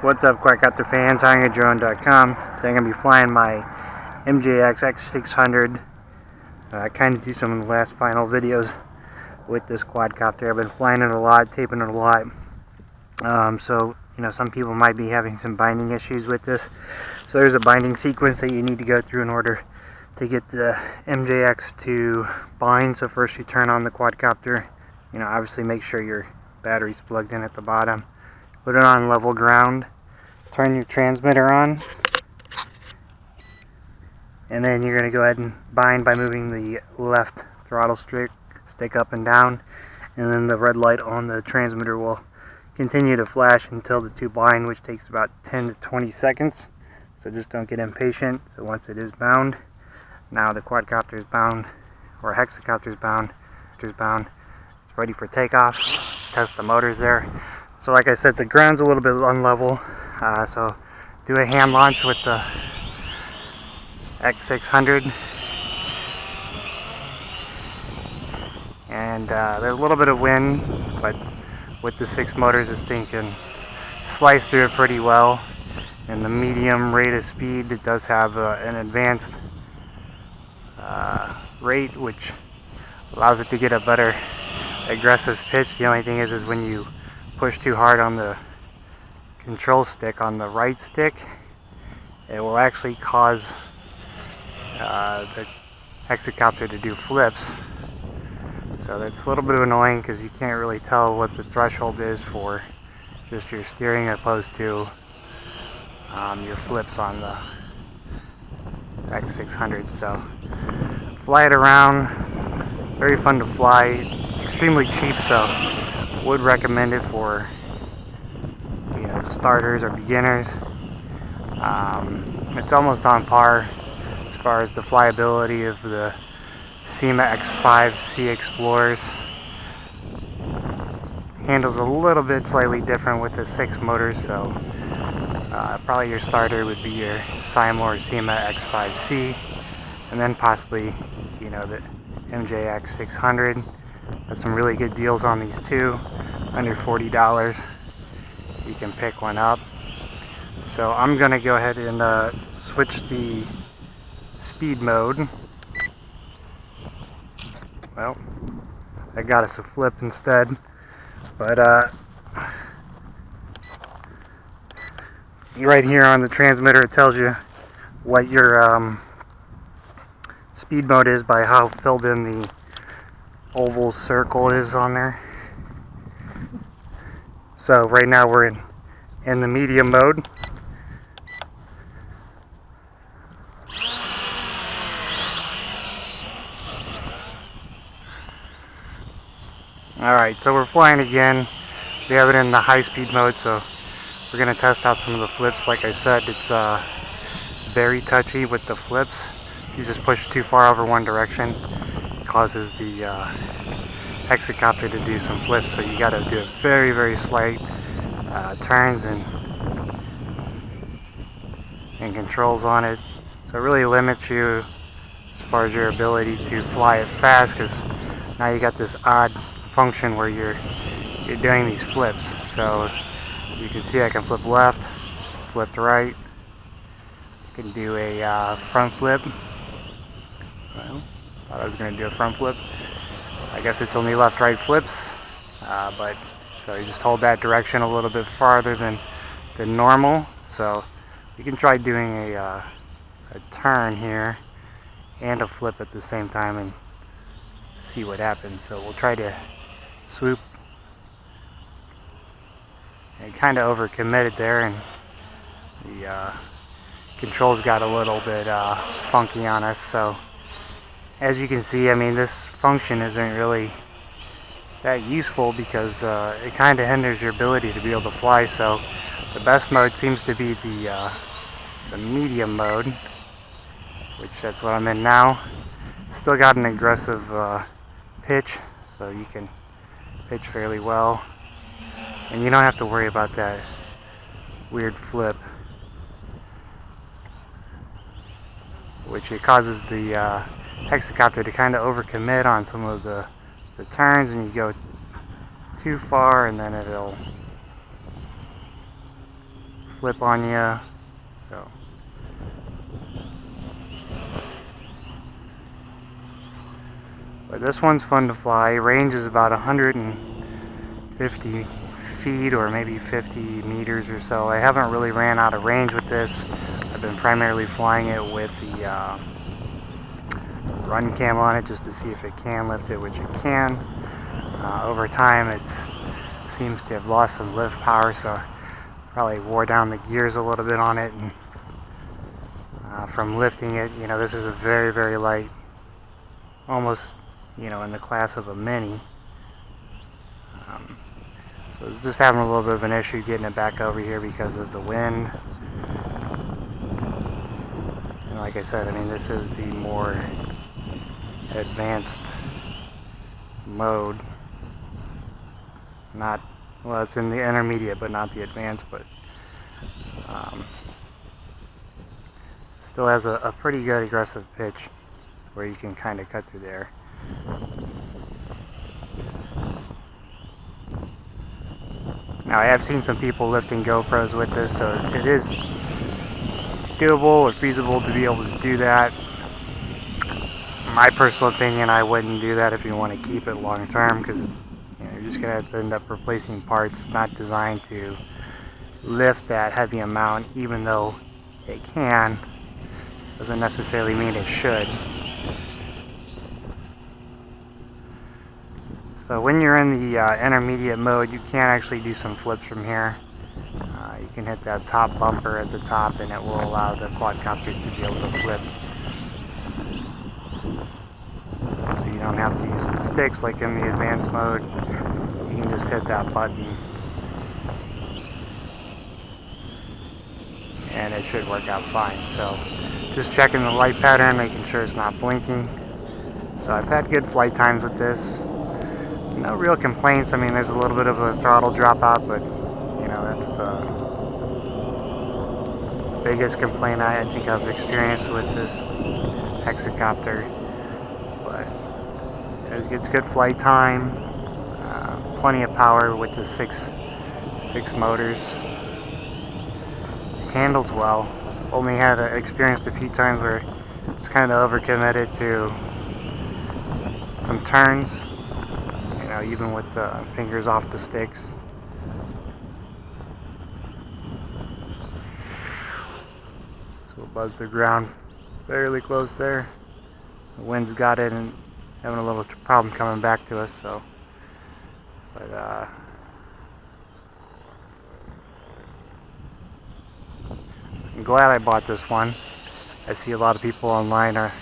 What's up, quadcopter fans? HiringADrone.com. Today I'm going to be flying my MJX X600. I kind of do some of the last final videos with this quadcopter. I've been flying it a lot, taping it a lot. So, some people might be having some binding issues with this. So there's a binding sequence that you need to go through in order to get the MJX to bind. So first you turn on the quadcopter. Obviously make sure your battery's plugged in at the bottom. Put it on level ground, turn your transmitter on, and then you're going to go ahead and bind by moving the left throttle stick up and down, and then the red light on the transmitter will continue to flash until the two bind, which takes about 10 to 20 seconds. So just don't get impatient. So once it is bound, now the quadcopter is bound, or hexacopter is bound, it's ready for takeoff. Test the motors there. So like I said, the ground's a little bit unlevel, so do a hand launch with the X600, and there's a little bit of wind, but with the 6 motors this thing can slice through it pretty well. And the medium rate of speed, it does have an advanced rate, which allows it to get a better aggressive pitch. The only thing is when you push too hard on the control stick on the right stick, it will actually cause the hexacopter to do flips. So that's a little bit annoying because you can't really tell what the threshold is for just your steering opposed to your flips on the X600. So fly it around, very fun to fly, extremely cheap, so would recommend it for starters or beginners. It's almost on par as far as the flyability of the SEMA X5 Sea Explorers. Handles a little bit slightly different with the 6 motors, so probably your starter would be your SIMA or SEMA X5C, and then possibly the MJX 600. Got some really good deals on these too, under $40. You can pick one up. So I'm gonna go ahead and switch the speed mode. Well, I got us a flip instead, but right here on the transmitter it tells you what your speed mode is by how filled in the oval circle is on there. So right now we're in the medium mode. Alright, so we're flying again. We have it in the high speed mode, so we're going to test out some of the flips. Like I said, it's very touchy with the flips. If you just push too far over one direction, it causes the hexacopter to do some flips, so you got to do very, very slight turns and controls on it. So it really limits you as far as your ability to fly it fast, because now you got this odd function where you're doing these flips. So you can see I can flip left, flip to right, I can do a front flip. Well, thought I was going to do a front flip. I guess it's only left-right flips, but so you just hold that direction a little bit farther than normal. So you can try doing a turn here and a flip at the same time and see what happens. So we'll try to swoop. I kind of overcommitted there, and the controls got a little bit funky on us. So as you can see, I mean, this function isn't really that useful because it kind of hinders your ability to be able to fly. So the best mode seems to be the medium mode, which that's what I'm in now. Still got an aggressive pitch, so you can pitch fairly well, and you don't have to worry about that weird flip, which it causes the hexacopter to kind of overcommit on some of the turns, and you go too far and then it'll flip on you. So but this one's fun to fly. Range is about 150 feet or maybe 50 meters or so. I haven't really ran out of range with this. I've been primarily flying it with the run cam on it just to see if it can lift it, which it can. Over time it seems to have lost some lift power, so probably wore down the gears a little bit on it, and from lifting it, you know, this is a very, very light, almost, you know, in the class of a mini. So it's just having a little bit of an issue getting it back over here because of the wind. And like I said, I mean, this is the more advanced mode. Not, well, it's in the intermediate, but not the advanced, but still has a pretty good aggressive pitch where you can kind of cut through there. Now, I have seen some people lifting GoPros with this, so it is doable or feasible to be able to do that. In my personal opinion, I wouldn't do that if you want to keep it long term, because you're just going to have to end up replacing parts. It's not designed to lift that heavy amount, even though it can. Doesn't necessarily mean it should. So when you're in the intermediate mode, you can actually do some flips from here. You can hit that top bumper at the top, and it will allow the quadcopter to be able to flip. So you don't have to use the sticks like in the advanced mode. You can just hit that button, and it should work out fine. So just checking the light pattern, making sure it's not blinking. So I've had good flight times with this. No real complaints. I mean, there's a little bit of a throttle dropout, but you know, that's the biggest complaint I think I've experienced with this hexacopter. But it gets good flight time, plenty of power with the six motors. Handles well. Only had experienced a few times where it's kind of overcommitted to some turns. You know, even with the fingers off the sticks. So we'll buzz the ground fairly close there. The wind's got it and having a little problem coming back to us, so. But I'm glad I bought this one. I see a lot of people online are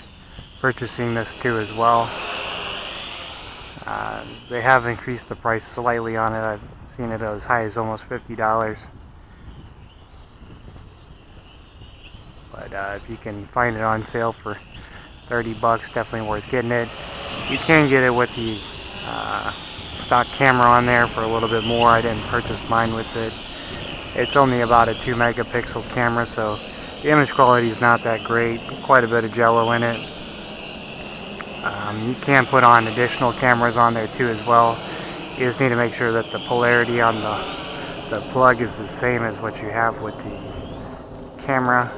purchasing this too as well. They have increased the price slightly on it. I've seen it as high as almost $50. But if you can find it on sale for $30, definitely worth getting it. You can get it with the stock camera on there for a little bit more. I didn't purchase mine with it. It's only about a 2 megapixel camera, so the image quality is not that great. Quite a bit of jello in it. You can put on additional cameras on there too as well. You just need to make sure that the polarity on the plug is the same as what you have with the camera.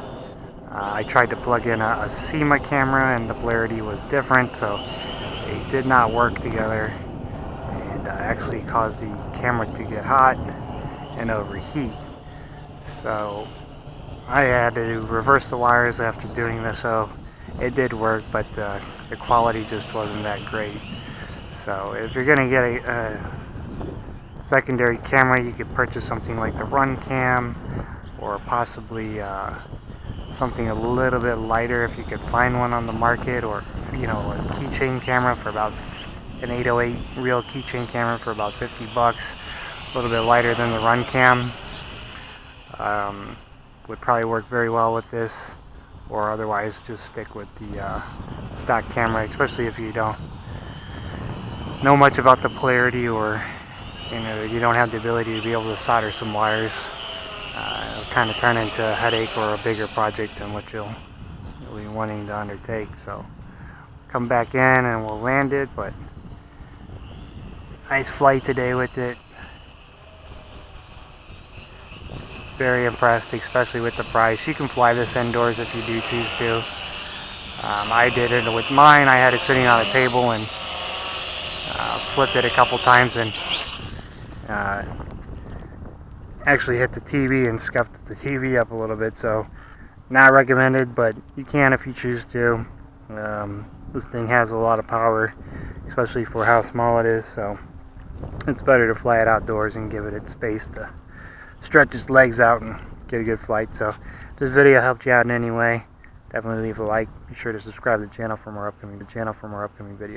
I tried to plug in a SEMA camera and the polarity was different, so they did not work together, and actually caused the camera to get hot and overheat. So I had to reverse the wires after doing this, so it did work, but the quality just wasn't that great. So if you're going to get a secondary camera, you could purchase something like the Run Cam, or possibly something a little bit lighter if you could find one on the market, or you know, a keychain camera for about an 808 real keychain camera for about $50, a little bit lighter than the Run Cam. Would probably work very well with this, or otherwise just stick with the stock camera, especially if you don't know much about the polarity, or you know, you don't have the ability to be able to solder some wires. It'll kind of turn into a headache or a bigger project than what you'll be wanting to undertake. So come back in and we'll land it, but nice flight today with it. very impressed, especially with the price. You can fly this indoors if you do choose to. I did it with mine. I had it sitting on a table and flipped it a couple times and actually hit the TV and scuffed the TV up a little bit. So not recommended, but you can if you choose to. This thing has a lot of power, especially for how small it is, so it's better to fly it outdoors and give it its space to stretch its legs out and get a good flight. So if this video helped you out in any way, definitely leave a like. Be sure to subscribe to the channel for more upcoming videos.